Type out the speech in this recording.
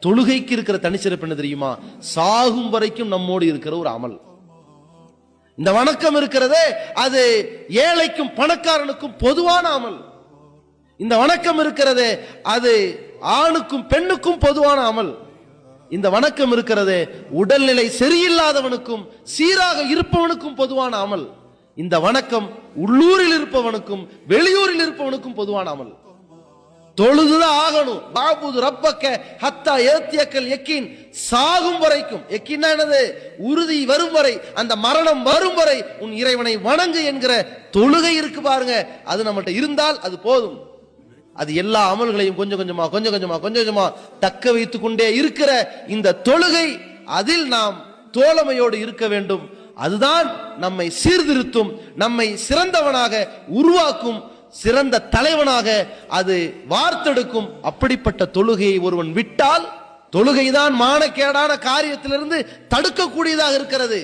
தொழுகைக்கு இருக்கிற தனிச்சிறப்பு என்ன தெரியுமா? சாகும் வரைக்கும் நம்மோடு இருக்கிற ஒரு அமல். இந்த வணக்கம் இருக்கிறதே அது ஏழைக்கும் பணக்காரனுக்கும் பொதுவான அமல். இந்த வணக்கம் இருக்கிறதே அது ஆணுக்கும் பெண்ணுக்கும் பொதுவான அமல். இந்த வணக்கம் இருக்கிறதே உடல்நிலை சரியில்லாதவனுக்கும் சீராக இருப்பவனுக்கும் பொதுவான அமல். இந்த வணக்கம் உள்ளூரில் இருப்பவனுக்கும் வெளியூரில் இருப்பவனுக்கும் பொதுவான அமல். தொழுதுதான் ஆகணும். பாபுது ரப்பக்க ஹத்தா ஏத்தியக்கல் யக்கீன், சாகும் வரைக்கும். யக்கீன்னா என்னது? உறுதி வரும் வரை, அந்த மரணம் வரும் வரை உன் இறைவனை வணங்கு என்கிற தொழுகை இருக்கு பாருங்க. அது நம்மகிட்ட இருந்தால் அது போதும். அது எல்லா அமல்களையும் கொஞ்சம் கொஞ்சமா தக்க வைத்துக் கொண்டே இருக்கிற இந்த தொழுகை, அதில் நாம் தோழமையோடு இருக்க வேண்டும். அதுதான் நம்மை சீர்திருத்தும், நம்மை சிறந்தவனாக உருவாக்கும், சிறந்த தலைவனாக அது வார்த்தெடுக்கும். அப்படிப்பட்ட தொழுகையை ஒருவன் விட்டால், தொழுகைதான் மானக்கேடான காரியத்திலிருந்து தடுக்கக்கூடியதாக இருக்கிறது.